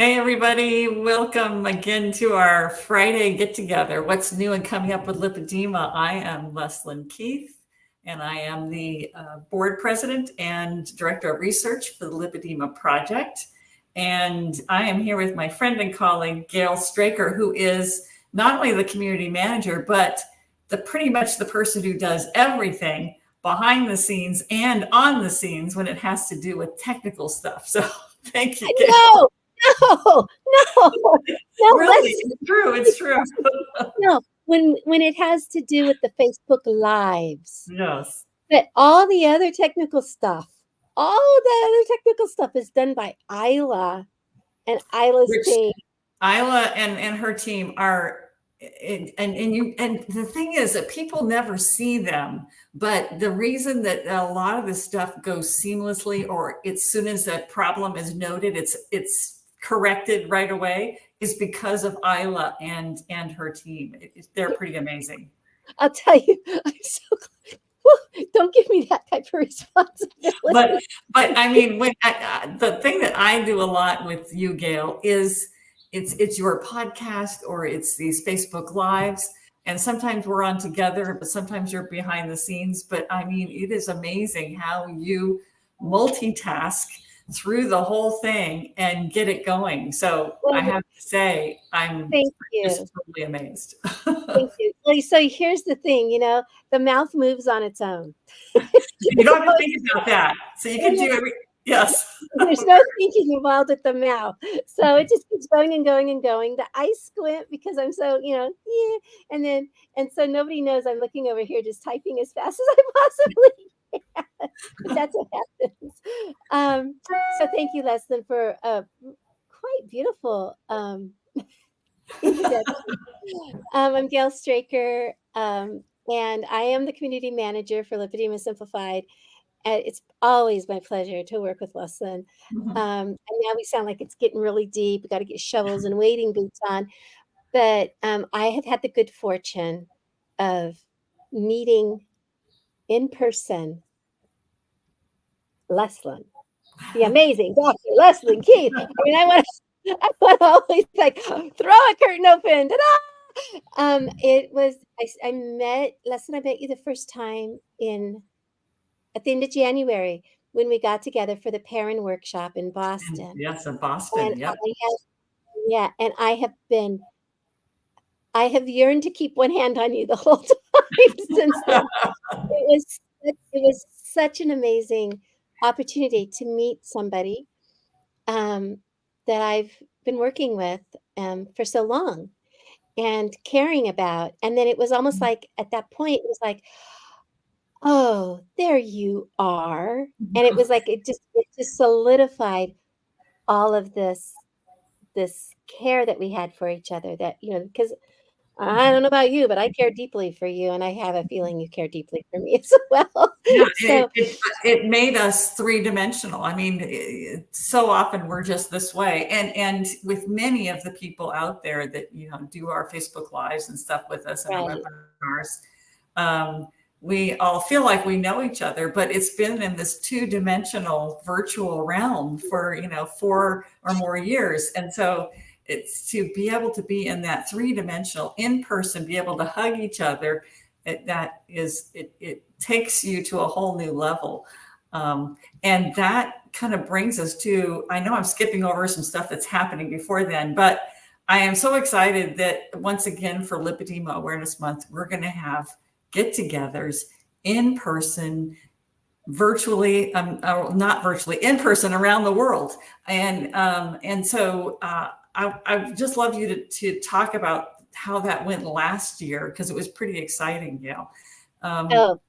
Hey, everybody. Welcome again to our Friday get together. What's new and coming up with Lipedema? I am Leslyn Keith, and I am the board president and director of research for the Lipedema Project. And I am here with my friend and colleague, Gail Straker, who is not only the community manager, but pretty much the person who does everything behind the scenes and on the scenes when it has to do with technical stuff. So thank you, Gail. No, Really, it's true. It's true. No, when it has to do with the Facebook Lives, Yes. but all the other technical stuff is done by Isla and Isla's team. Isla and her team are, and the thing is that people never see them, but the reason that a lot of this stuff goes seamlessly, or as soon as a problem is noted, it's corrected right away, is because of Isla and her team. They're pretty amazing. I'll tell you, I'm so glad. Don't give me that type of responsibility. But I mean, when the thing that I do a lot with you, Gail, is it's your podcast or it's these Facebook Lives. And sometimes we're on together, but sometimes you're behind the scenes. But I mean, it is amazing how you multitask through the whole thing and get it going. So I have to say, I'm just totally amazed. Thank you. Well, so here's the thing, the mouth moves on its own. You don't have to think about that. So you can do every, yes. There's no thinking involved with the mouth. So it just keeps going and going and going. The eyes squint because I'm so, yeah. And so nobody knows I'm looking over here just typing as fast as I possibly can. That's what happens. So thank you, Leslyn, for a quite beautiful I'm Gail Straker, and I am the community manager for Lipedema Simplified. And it's always my pleasure to work with Leslyn. Mm-hmm. And now we sound like it's getting really deep. We got to get shovels and wading boots on. But I have had the good fortune of meeting in person Leslyn, the amazing Dr. Leslyn Keith. I mean, I want to always like throw a curtain open. Ta-da! It was I met Leslyn. I met you the first time at the end of January when we got together for the parent workshop in Boston. Yes, in Boston. Yep. And I have yearned to keep one hand on you the whole time since then. It was such an amazing opportunity to meet somebody that I've been working with for so long and caring about. And then it was almost like at that point, it was like, oh, there you are. And it was like it just solidified all of this care that we had for each other, that, because I don't know about you, but I care deeply for you, and I have a feeling you care deeply for me as well. Yeah, So it made us three-dimensional. I mean, so often we're just this way, and with many of the people out there that do our Facebook Lives and stuff with us and our webinars, we all feel like we know each other, but it's been in this two-dimensional virtual realm for 4 or more years, and so it's to be able to be in that three-dimensional in person, be able to hug each other. It takes you to a whole new level. And that kind of brings us to, I know I'm skipping over some stuff that's happening before then, but I am so excited that once again for Lipedema Awareness Month, we're going to have get-togethers in person, virtually, not virtually, in person around the world. And so I just love you to talk about how that went last year, because it was pretty exciting, Gail. Tell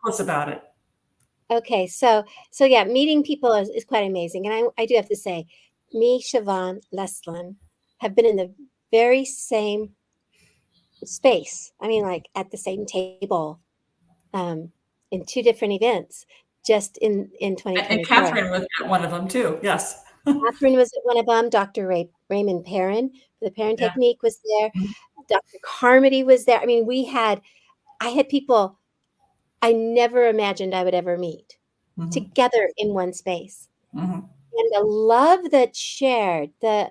us about it. Okay, so yeah, meeting people is quite amazing, and I do have to say, me, Siobhan, Leslyn have been in the very same space. I mean, like at the same table, in 2 different events, just in 2024. And Catherine was at one of them too. Yes. Catherine was at one of them. Dr. Raymond Perrin, the Perrin Technique, was there. Dr. Carmody was there. I mean, I had people I never imagined I would ever meet together in one space. And the love that's shared, the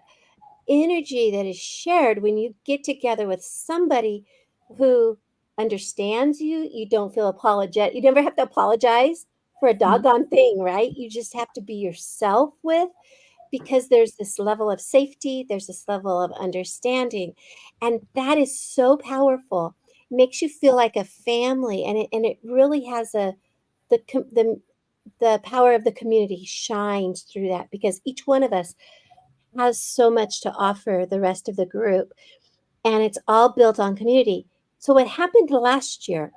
energy that is shared when you get together with somebody who understands you, you don't feel apologetic. You never have to apologize for a Mhm. doggone thing, right? You just have to be yourself with, because there's this level of safety, there's this level of understanding, and that is so powerful. It makes you feel like a family, and it really has the com- the power of the community shines through that, because each one of us has so much to offer the rest of the group, and it's all built on community. So what happened last year,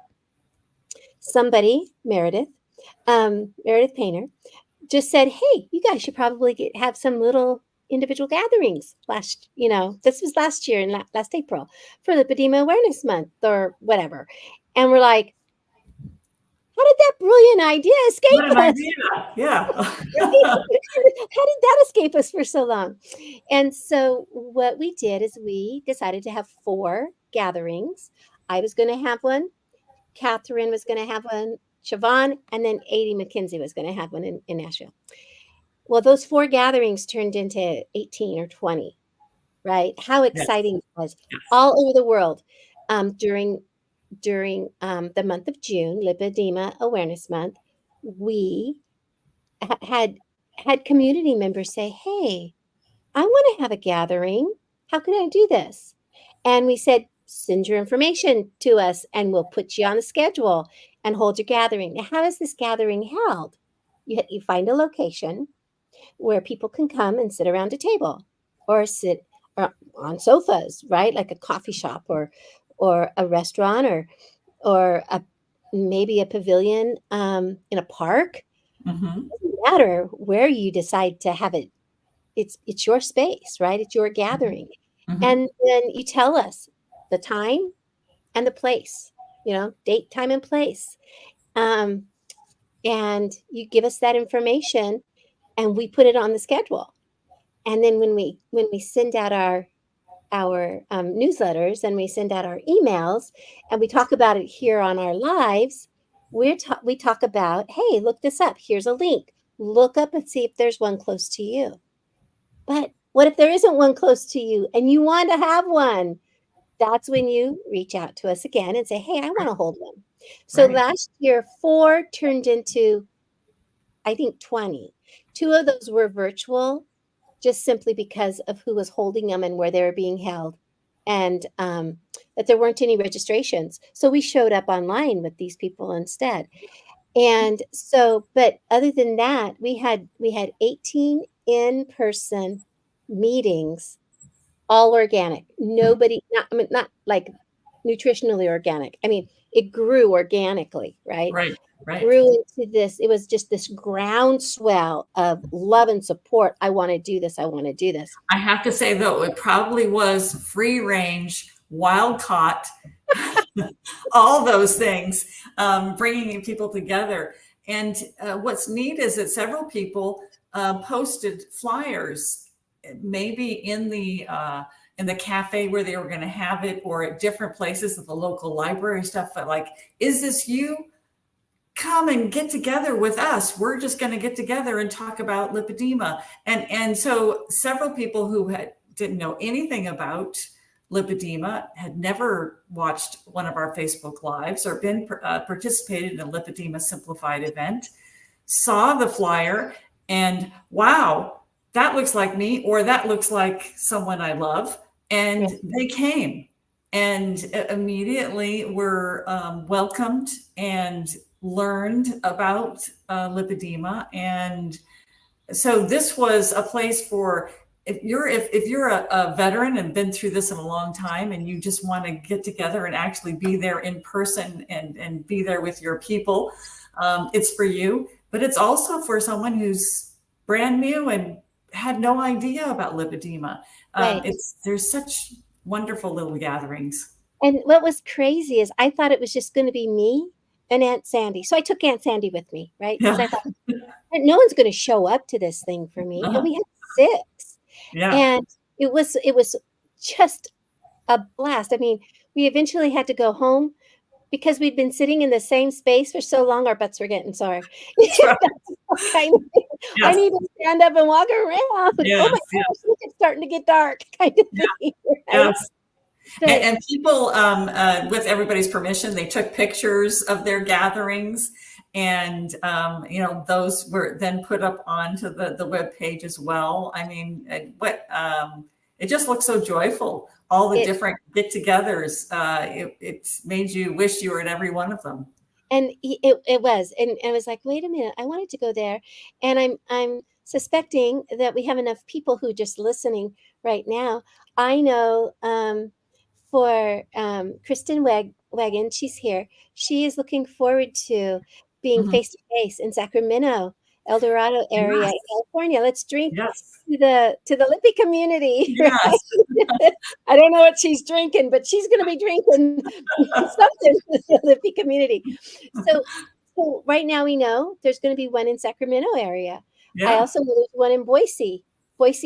somebody, Meredith Painter, just said, "Hey, you guys should probably have some little individual gatherings." This was last year, in last April, for the Lipedema Awareness Month or whatever. And we're like, how did that brilliant idea What escape an us? idea. Yeah. Right? How did that escape us for so long? And so what we did is we decided to have 4 gatherings. I was going to have one, Catherine was going to have one, Siobhan, and then Adie McKenzie was going to have one in Nashville. Well, those 4 gatherings turned into 18 or 20, right? How Yes. exciting it was, Yes. all over the world, during the month of June, Lipedema Awareness Month. We had community members say, "Hey, I want to have a gathering. How can I do this?" And we said, "Send your information to us and we'll put you on the schedule and hold your gathering." Now, how is this gathering held? You find a location where people can come and sit around a table, or sit on sofas, right? Like a coffee shop, or a restaurant, or maybe a pavilion in a park. Mhm. Doesn't matter where you decide to have it. It's your space, right? It's your Mhm. gathering. Mhm. And then you tell us the time and the place, date, time, and place. Um, and you give us that information, and we put it on the schedule. And then when we send out our newsletters, and we send out our emails, and we talk about it here on our lives, we talk about, "Hey, look this up. Here's a link. Look up and see if there's one close to you." But what if there isn't one close to you and you want to have one? That's when you reach out to us again and say, "Hey, I want to hold one." So Right. last year, 4 turned into, I think, 20. 2 of those were virtual, just simply because of who was holding them and where they were being held, and that there weren't any registrations. So we showed up online with these people instead. And so, but other than that, we had 18 in-person meetings, all organic. Nobody, not, I mean, not like nutritionally organic. I mean, it grew organically, right? Right. Right. Grew into this. It was just this groundswell of love and support. I want to do this. I want to do this. I have to say, though, it probably was free range, wild caught, all those things, bringing people together. And what's neat is that several people posted flyers, maybe in the cafe where they were going to have it, or at different places at the local library stuff. But like, is this you? Come and get together with us. We're just going to get together and talk about lipedema. And so several people who didn't know anything about lipedema, had never watched one of our Facebook lives or been participated in a lipedema simplified event, saw the flyer and, wow, that looks like me, or that looks like someone I love. Yeah. And they came and immediately were welcomed and learned about lipedema. And so this was a place for, if you're a veteran and been through this in a long time, and you just want to get together and actually be there in person, and be there with your people, it's for you. But it's also for someone who's brand new and had no idea about lipedema. Right. There's such wonderful little gatherings. And what was crazy is I thought it was just going to be me and Aunt Sandy. So I took Aunt Sandy with me, right? Because Yeah. I thought, no one's going to show up to this thing for me. And Uh-huh. we had 6. Yeah. And it was just a blast. I mean, we eventually had to go home, because we'd been sitting in the same space for so long, our butts were getting sore. That's right. Kind of thing. I Yes. need to stand up and walk around. Oh my Yes, yes. gosh, look, it's starting to get dark, kind of Yeah. thing. Right? Yes. But And people, with everybody's permission, they took pictures of their gatherings, and those were then put up onto the web page as well. I mean, it just looks so joyful. All the different get-togethers. It made you wish you were at every one of them. And it was, and I was like, wait a minute, I wanted to go there, and I'm suspecting that we have enough people who are just listening right now. I know for Kristen Wagon, she's here. She is looking forward to being face to face in Sacramento, El Dorado area, Yes. California. Let's drink Yes. to the Lippy community. Yes. Right? I don't know what she's drinking, but she's going to be drinking something to the Lippy community. So right now we know there's going to be one in Sacramento area. Yeah. I also know there's one in Boise,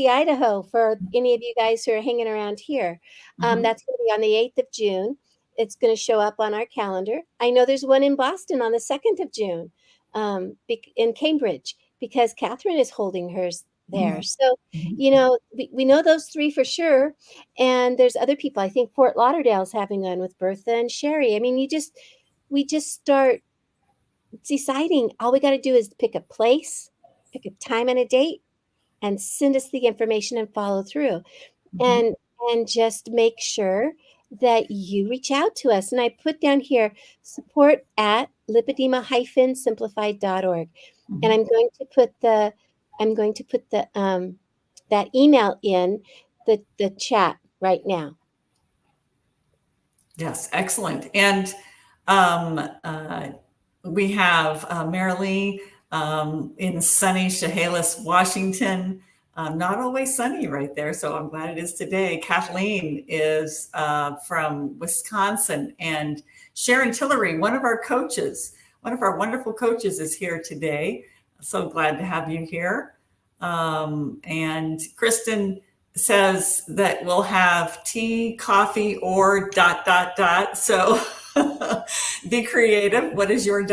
Idaho, for any of you guys who are hanging around here. That's going to be on the 8th of June. It's going to show up on our calendar. I know there's one in Boston on the 2nd of June, in Cambridge, because Catherine is holding hers there. So, we know those 3 for sure. And there's other people. I think Fort Lauderdale's having one with Bertha and Sherry. I mean, we just start deciding. All we got to do is pick a place, pick a time and a date, and send us the information and follow through. And just make sure that you reach out to us. And I put down here support at lipedema-simplified.org. And I'm going to put that email in the chat right now. Yes, excellent. And we have Marilee in sunny Chehalis, Washington. Not always sunny right there, so I'm glad it is today. Kathleen is from Wisconsin, and Sharon Tillery, one of our wonderful coaches, is here today. So glad to have you here. And Kristen says that we'll have tea, coffee, or ... So be creative. What is your ...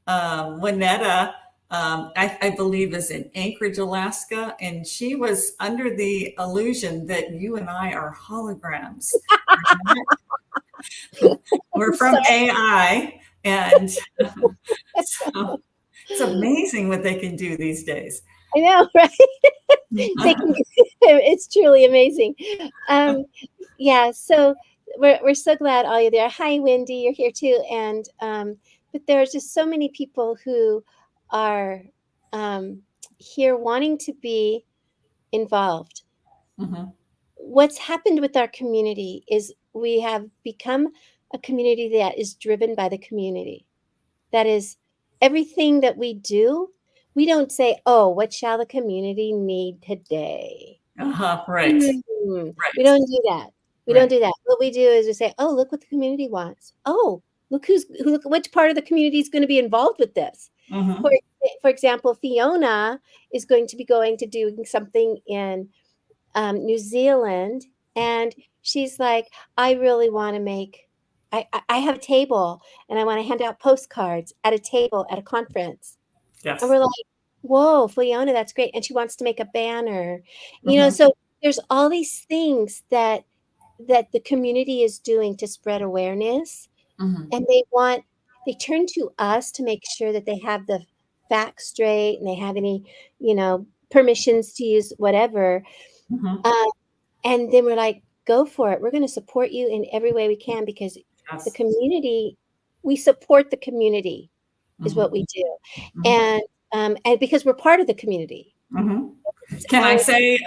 Winetta, I believe, is in Anchorage, Alaska, and she was under the illusion that you and I are holograms. We're from AI, and so it's amazing what they can do these days. I know, right? It's truly amazing. Yeah, so we're so glad all you're there. Hi, Wendy, you're here too. And but there's just so many people who are here wanting to be involved. What's happened with our community is we have become a community that is driven by the community. That is, everything that we do, we don't say, oh, what shall the community need today? Right. Right. We don't do that. We don't do that. What we do is we say, oh, look what the community wants. Oh, look which part of the community is going to be involved with this. For example, Fiona is going to be going to doing something in New Zealand, and she's like, I really want to make, I have a table, and I want to hand out postcards at a table at a conference. Yes. And we're like, whoa, Fiona, that's great. And she wants to make a banner, so there's all these things that the community is doing to spread awareness. And they turn to us to make sure that they have the facts straight and they have any, permissions to use whatever. And then we're like, go for it. We're going to support you in every way we can, because the community, we support the community is what we do. And because we're part of the community. Can I say,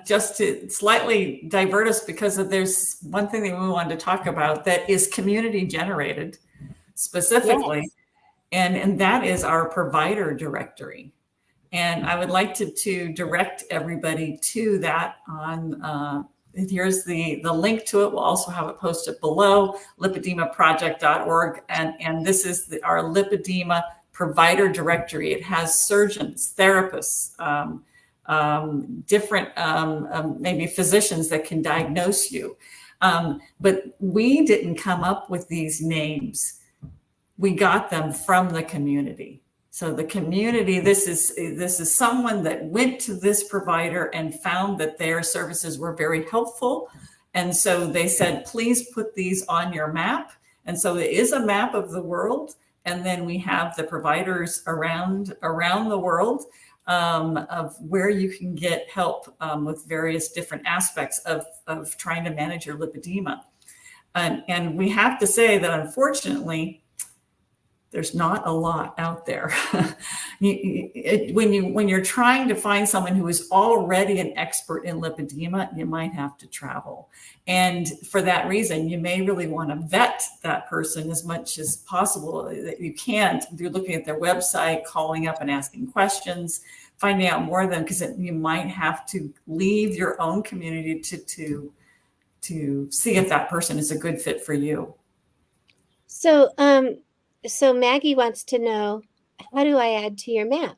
just to slightly divert us, because there's one thing that we wanted to talk about that is community generated specifically, and that is our provider directory. And I would like to direct everybody to that on, here's the link to it. We'll also have it posted below, lipedemaproject.org. And this is our lipedema provider directory. It has surgeons, therapists, different maybe physicians that can diagnose you. But we didn't come up with these names. We got them from the community. So the community, this is someone that went to this provider and found that their services were very helpful. And so they said, please put these on your map. And so it is a map of the world. And then we have the providers around the world of where you can get help with various different aspects of trying to manage your lipedema. And we have to say that unfortunately, there's not a lot out there. When you're trying to find someone who is already an expert in lipedema, you might have to travel. And for that reason, you may really want to vet that person as much as possible that you can. You're looking at their website, calling up and asking questions, finding out more of them, because you might have to leave your own community to see if that person is a good fit for you. So Maggie wants to know, how do I add to your map?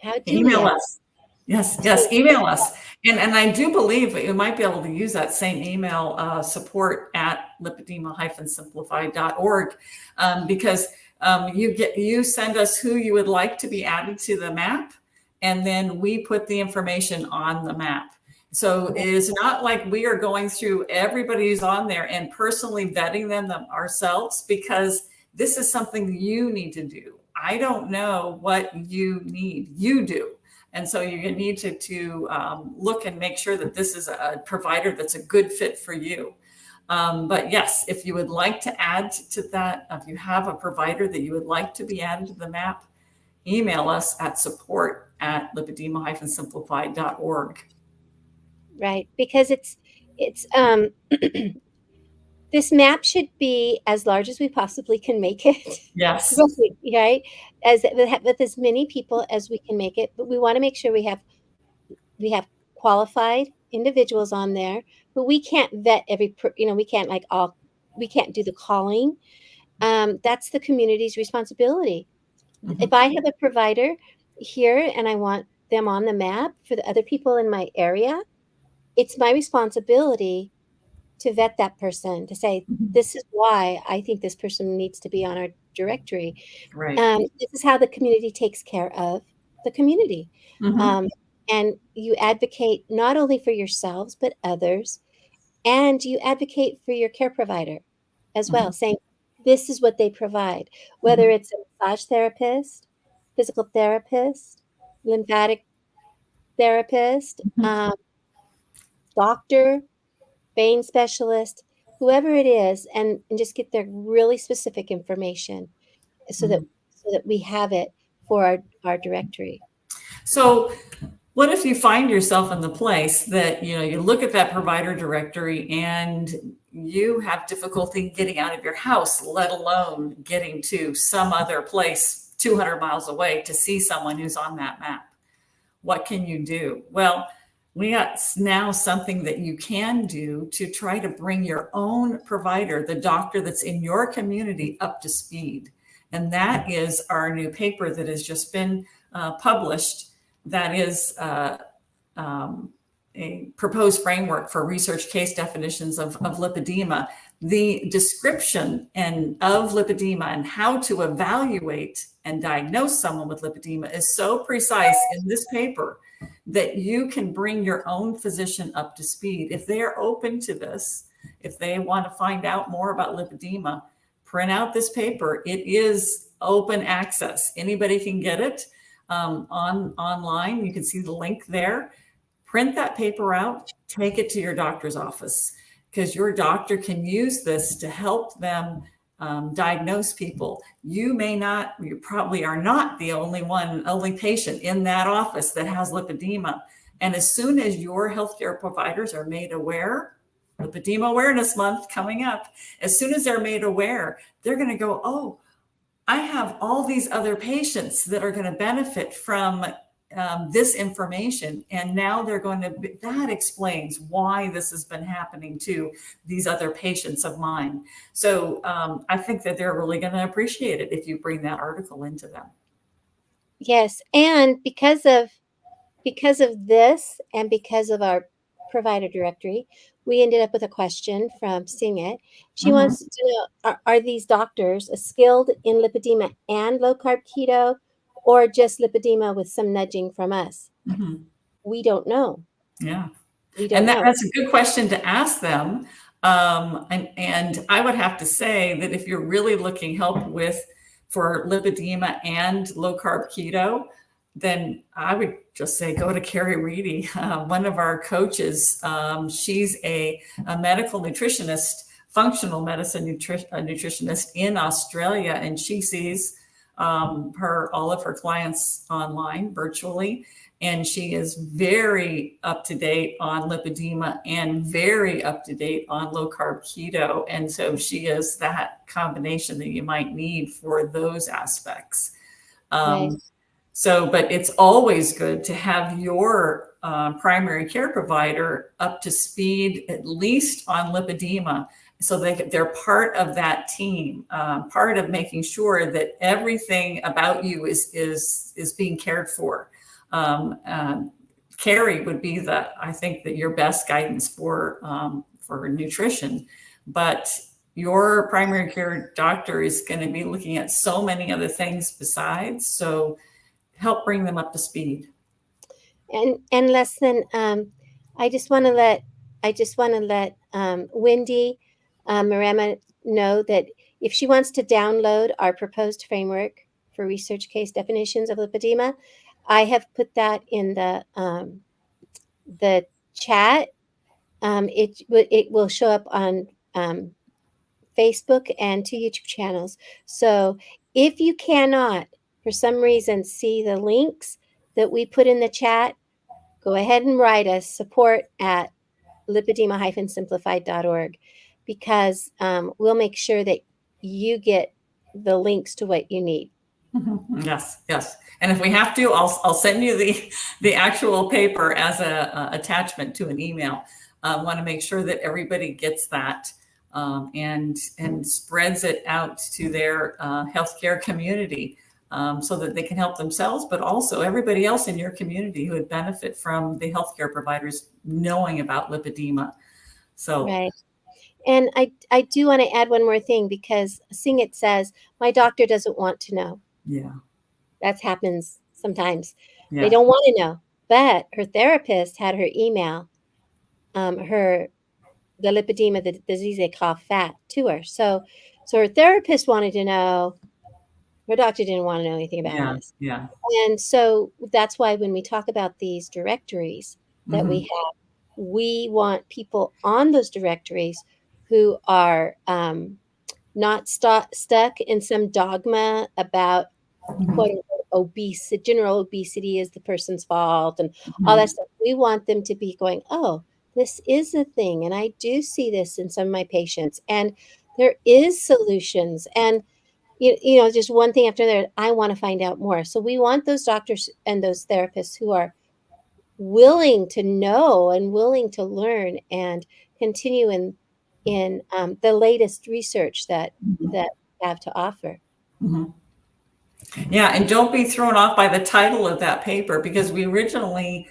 How do email us? Yes, email us. And I do believe that you might be able to use that same email, support at lipedema-simplified.org, because you send us who you would like to be added to the map, and then we put the information on the map. So it is not like we are going through everybody who's on there and personally vetting them ourselves, because this is something you need to do. I don't know what you need. You do. And so you need to look and make sure that this is a provider that's a good fit for you. But yes, if you would like to add to that, if you have a provider that you would like to be added to the map, email us at support@lipedema-simplified.org. Right, because it's this map should be as large as we possibly can make it. Yes. Right, with as many people as we can make it, but we want to make sure we have qualified individuals on there, but we can't vet we can't we can't do the calling. That's the community's responsibility. Mm-hmm. If I have a provider here and I want them on the map for the other people in my area, it's my responsibility to vet that person, to say, this is why I think this person needs to be on our directory. Right. This is how the community takes care of the community. Mm-hmm. And you advocate not only for yourselves, but others. And you advocate for your care provider as well, saying, this is what they provide, whether it's a massage therapist, physical therapist, lymphatic therapist, doctor, vein specialist, whoever it is, and just get their really specific information so that we have it for our directory. So what if you find yourself in the place that, you look at that provider directory and you have difficulty getting out of your house, let alone getting to some other place 200 miles away to see someone who's on that map? What can you do? Well, we got now something that you can do to try to bring your own provider, the doctor that's in your community, up to speed. And that is our new paper that has just been published. That is a proposed framework for research case definitions of lipedema. The description of lipedema and how to evaluate and diagnose someone with lipedema is so precise in this paper that you can bring your own physician up to speed. If they are open to this, if they want to find out more about lipedema, print out this paper. It is open access. Anybody can get it online. You can see the link there. Print that paper out, take it to your doctor's office, because your doctor can use this to help them diagnose people. You probably are not the only patient in that office that has lipedema. And as soon as your healthcare providers are made aware, Lipedema Awareness Month coming up, as soon as they're made aware, they're going to go, oh, I have all these other patients that are going to benefit from this information. And now that explains why this has been happening to these other patients of mine. So I think that they're really going to appreciate it if you bring that article into them. Yes. And because of because of this and because of our provider directory, we ended up with a question from Sing It. She Mhm. wants to know, are these doctors skilled in lipedema and low carb keto, or just lipedema with some nudging from us? Mhm. We don't know. Yeah. We don't And know. that's a good question to ask them. And I would have to say that if you're really looking help with for lipedema and low carb keto, then I would just say go to Carrie Reedy, one of our coaches. She's a medical nutritionist, functional medicine nutritionist in Australia, and she sees all of her clients online virtually, and she is very up to date on lipedema and very up to date on low carb keto. And so she is that combination that you might need for those aspects. Right. But it's always good to have your primary care provider up to speed, at least on lipedema, so they're part of that team, part of making sure that everything about you is being cared for. Carrie would be I think that your best guidance for nutrition, but your primary care doctor is going to be looking at so many other things besides. So help bring them up to speed. And Leslyn, I just want to let Wendy Marema know that if she wants to download our proposed framework for research case definitions of lipedema, I have put that in the chat. It will show up on Facebook and 2 YouTube channels. So if you cannot, for some reason, see the links that we put in the chat, go ahead and write us support at lipedema-simplified.org, because we'll make sure that you get the links to what you need. Mm-hmm. Yes, yes. And if we have to, I'll send you the actual paper as a attachment to an email. Want to make sure that everybody gets that and spreads it out to their healthcare community so that they can help themselves, but also everybody else in your community who would benefit from the healthcare providers knowing about lipedema. So Right. And I do want to add one more thing, because Sing It says, my doctor doesn't want to know. yeah, That happens sometimes. They yeah, don't want to know. But her therapist had her email the lipedema, the disease they call fat, to her. So her therapist wanted to know. Her doctor didn't want to know anything about yeah, this. yeah. And so that's why when we talk about these directories that we Mm-hmm. have, we want people on those directories who are not stuck in some dogma about quote unquote obesity. General obesity is the person's fault and all Mm-hmm. that stuff. We want them to be going, oh, this is a thing, and I do see this in some of my patients, and there is solutions. And just one thing after another, I want to find out more. So we want those doctors and those therapists who are willing to know and willing to learn and continue in the latest research that we have to offer. Mm-hmm. Yeah, and don't be thrown off by the title of that paper, because we originally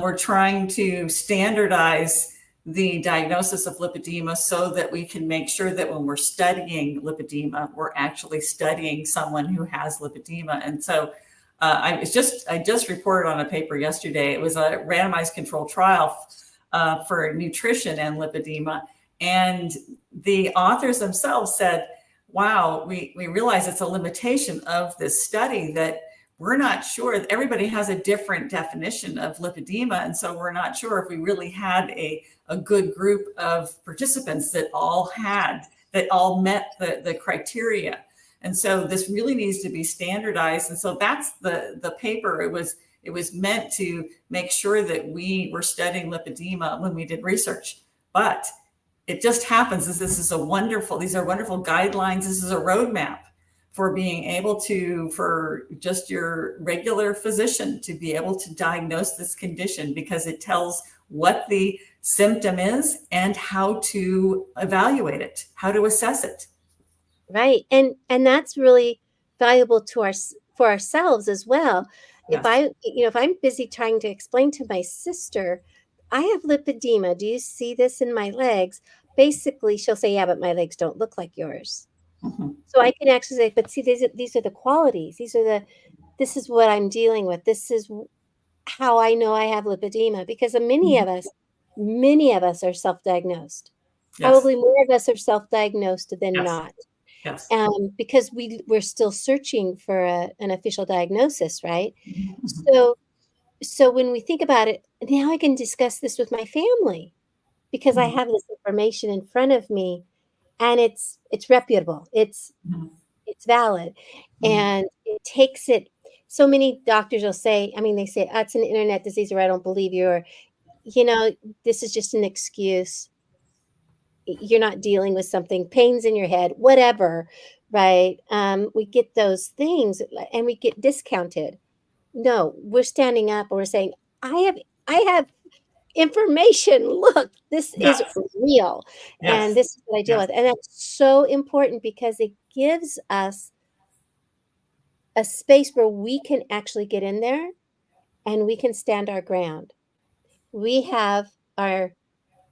were trying to standardize the diagnosis of lipedema so that we can make sure that when we're studying lipedema, we're actually studying someone who has lipedema. And so I just reported on a paper yesterday. It was a randomized controlled trial for nutrition and lipedema. And the authors themselves said, wow, we realize it's a limitation of this study that we're not sure. Everybody has a different definition of lipedema. And so we're not sure if we really had a good group of participants that all met the criteria. And so this really needs to be standardized. And so that's the paper. It was meant to make sure that we were studying lipedema when we did research. But it just happens that these are wonderful guidelines. This is a roadmap for being able for just your regular physician to be able to diagnose this condition, because it tells what the symptom is and how to evaluate it, how to assess it. Right. And that's really valuable for ourselves as well. If if I'm busy trying to explain to my sister, I have lipedema. Do you see this in my legs? Basically, she'll say, yeah, but my legs don't look like yours. Mhm. So I can actually say, but see, these are the qualities. This is what I'm dealing with. This is how I know I have lipedema, because many of us are self-diagnosed. Yes. Probably more of us are self-diagnosed than Yes. not. Yes. Because we're still searching for an official diagnosis, right? Mhm. So when we think about it, now I can discuss this with my family because I Mhm. have this information in front of me, and it's reputable. Mhm. It's valid, Mhm. and it takes it. So many doctors will say, I mean, they say, "Oh, it's an internet disease," or "I don't believe you," or this is just an excuse. You're not dealing with something, pains in your head, whatever, right? We get those things and we get discounted. No, we're standing up and we're saying, I have I have information. Look, this is Yes. real. And Yes. this is what I deal Yes. with. And that's so important because it gives us a space where we can actually get in there and we can stand our ground. We have our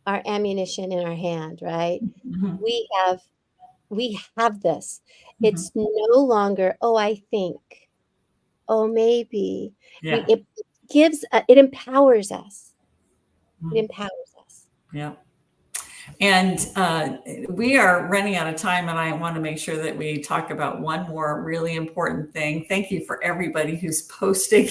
our ammunition in our hand, right? Mhm. We have we have this. Mhm. It's no longer, oh, I think, oh, maybe. Yeah. It gives, it empowers us. It Mhm. empowers us. Yeah. And we are running out of time, and I want to make sure that we talk about one more really important thing. Thank you for everybody who's posting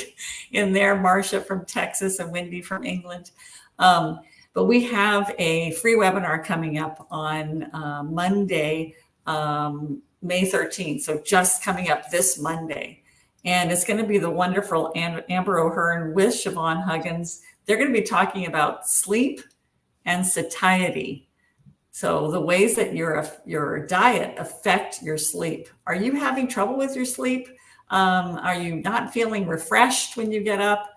in there, Marcia from Texas and Wendy from England. But we have a free webinar coming up on Monday, May 13th. So just coming up this Monday. And it's going to be the wonderful Amber O'Hearn with Siobhan Huggins. They're going to be talking about sleep and satiety. So the ways that your diet affect your sleep. Are you having trouble with your sleep? Are you not feeling refreshed when you get up?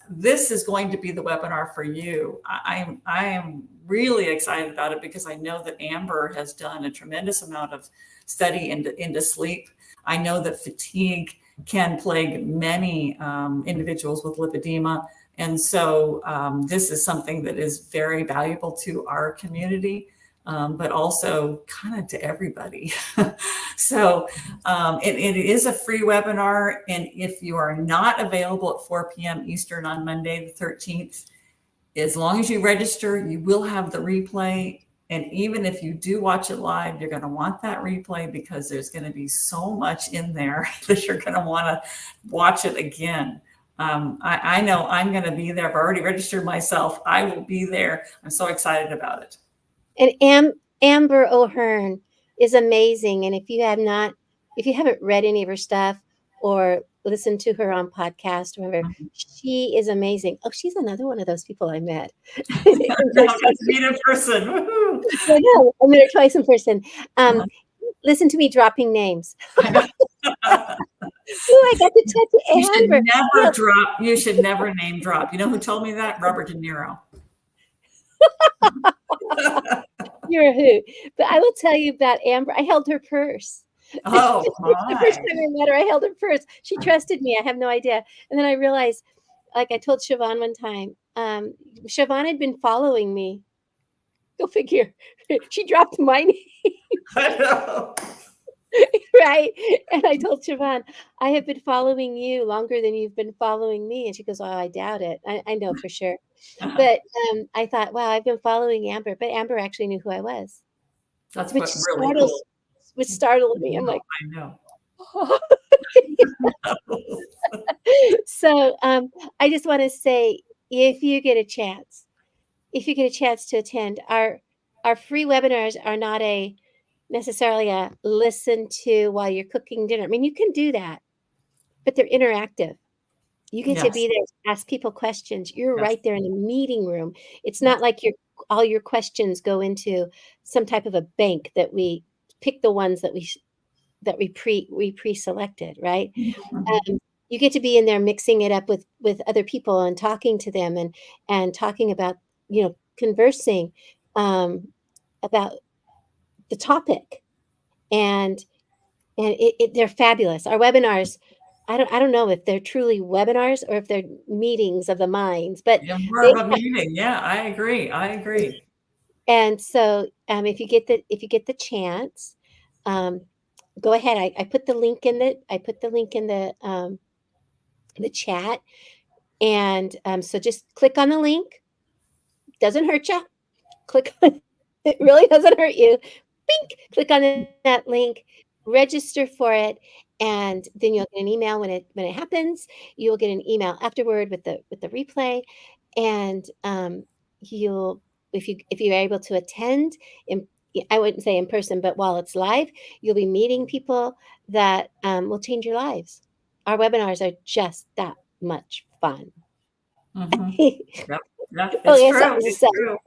This is going to be the webinar for you. I am really excited about it because I know that Amber has done a tremendous amount of study into sleep. I know that fatigue can plague many individuals with lipedema. And so this is something that is very valuable to our community, but also kind of to everybody. So it is a free webinar. And if you are not available at 4 p.m. Eastern on Monday, the 13th, as long as you register, you will have the replay. And even if you do watch it live, you're going to want that replay because there's going to be so much in there that you're going to want to watch it again. I know I'm going to be there. I've already registered myself. I will be there. I'm so excited about it. And Amber O'Hearn is amazing. And if you haven't read any of her stuff or listened to her on podcast or whatever, she is amazing. Oh, she's another one of those people I met in Now I person. get to meet in person. Woo-hoo. I know. I met her twice in person. Listen to me dropping names. I know. Oh, I got to touch Amber. You should never name drop. You know who told me that? Robert De Niro. You're a hoot. But I will tell you about Amber. I held her purse. Oh The first my. time I met her, I held her purse. She trusted me. I have no idea. And then I realized, like I told Siobhan one time, Siobhan had been following me. Go figure. She dropped my name. I know. Right. And I told Siobhan, I have been following you longer than you've been following me. And she goes, oh, I doubt it. I know for sure. But I thought, wow, I've been following Amber. But Amber actually knew who I was, That's which what really startled, cool. which startled me. I'm like, I know. oh. So I just want to say, if you get a chance, to attend, our free webinars are not necessarily a listen to while you're cooking dinner. I mean, you can do that, but they're interactive. You get to Yes. be there to ask people questions. You're Yes. right there in the meeting room. It's Yes. not like all your questions go into some type of a bank that we pick the ones that we pre-selected, right? Mhm. You get to be in there mixing it up with other people and talking to them and talking about, conversing about the topic. And they're fabulous. Our webinars I don't know if they're truly webinars or if they're meetings of the minds, but Yeah, more they of a meeting. Yeah, I agree. I agree. and so, if you get the chance, go ahead. I put the link in the chat, and so just click on the link. Doesn't hurt you. Click on it. Really doesn't hurt you. Bink. Click on that link. Register for it, and then you'll get an email when it happens. You will get an email afterward with the replay, and you'll if you're able to attend in I wouldn't say in person, but while it's live, you'll be meeting people that will change your lives. Our webinars are just that much fun. Hmm. Yep. Yep. Oh, It's you have true. something to It's say. true.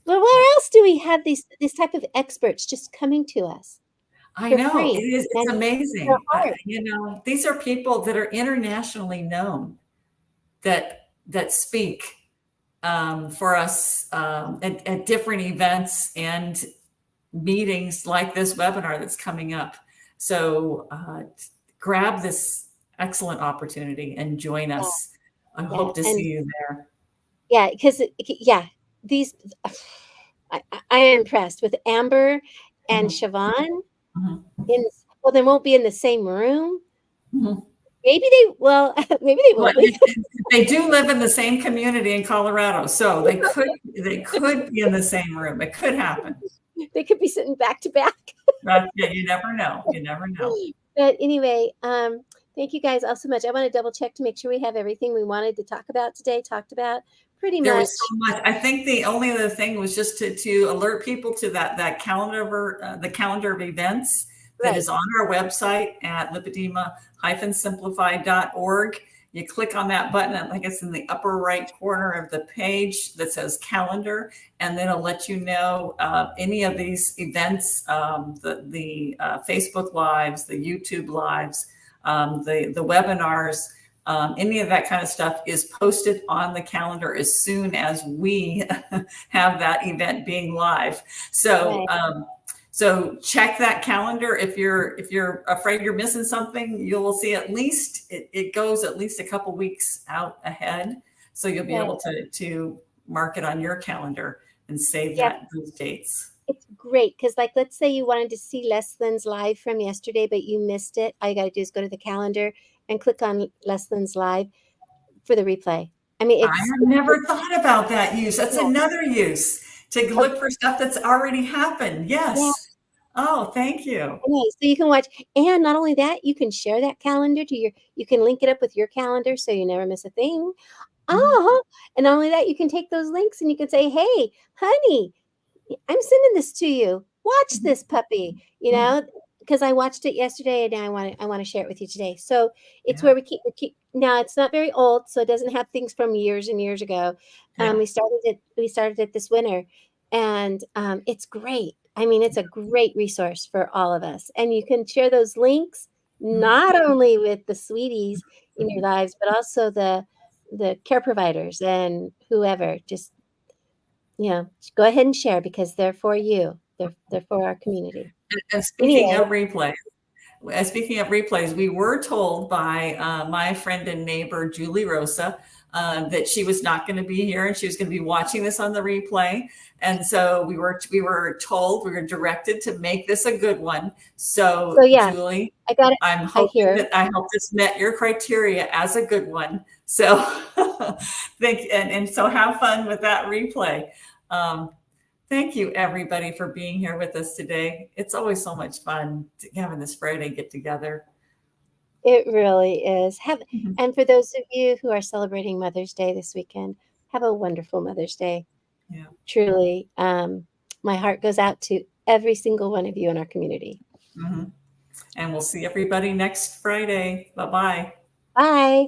Well, where else do we have these type of experts just coming to us I for know it free is. It's and their amazing. heart? These are people that are internationally known that speak for us at different events and meetings like this webinar that's coming up. So grab this excellent opportunity and join Yeah, us. I yeah, hope to see and you there. yeah, because yeah, these I am impressed with Amber and Mhm, Siobhan mhm, well, they won't be in the same room. mhm. Maybe they well, maybe they will Well, be. they do live in the same community in Colorado, so they could be in the same room. It could happen. They could be sitting back to back. But yeah, you never know. You never know. But anyway, thank you guys all so much. I want to double check to make sure we have everything we wanted to talk about today, talked about pretty There was so much. much. I think the only other thing was just to alert people to that calendar, the calendar of events that Right. is on our website at lipedema-simplified.org. You click on that button, I think it's in the upper right corner of the page that says calendar, and then it'll let you know any of these events, the Facebook lives, the YouTube lives, the webinars. Any of that kind of stuff is posted on the calendar as soon as we have that event being live. So, Right. so check that calendar. If you're afraid you're missing something, you will see at least it goes at least a couple weeks out ahead. So you'll be Right. able to mark it on your calendar and save Yeah. those dates. It's great because, like, let's say you wanted to see Leslyn's live from yesterday, but you missed it. All you got to do is go to the calendar and click on Leslyn's live for the replay. I mean, I have never thought about that use. That's yeah, another use to oh, look for stuff that's already happened. yeah. Yes. Oh, thank you. Okay, so you can watch, and not only that, you can share that calendar to you can link it up with your calendar so you never miss a thing. Mhm, Oh, and not only that, you can take those links and you can say, "Hey, honey, I'm sending this to you. Watch mhm, this puppy," mhm. because I watched it yesterday and I want to share it with you today. So it's Yeah, where we keep now it's not very old, so it doesn't have things from years and years ago. yeah. We started it this winter, and it's great. I mean, it's a great resource for all of us. And you can share those links Mhm, not only with the sweeties in your lives, but also the care providers and whoever. Just go ahead and share because they're for you. They're for our community. and Anyway, speaking of replays, we were told by my friend and neighbor, Julie Rosa, that she was not going to be here and she was going to be watching this on the replay. And so we were told, we were directed to make this a good one. so So yeah, Julie, I got it. I'm I hoping hear. that I hope this met your criteria as a good one. So and so have fun with that replay. Um, Thank you, everybody, for being here with us today. It's always so much fun having this Friday get together. It really is. Mhm. And for those of you who are celebrating Mother's Day this weekend, have a wonderful Mother's Day. Yeah. Truly, my heart goes out to every single one of you in our community. Mhm. And we'll see everybody next Friday. Bye bye. Bye.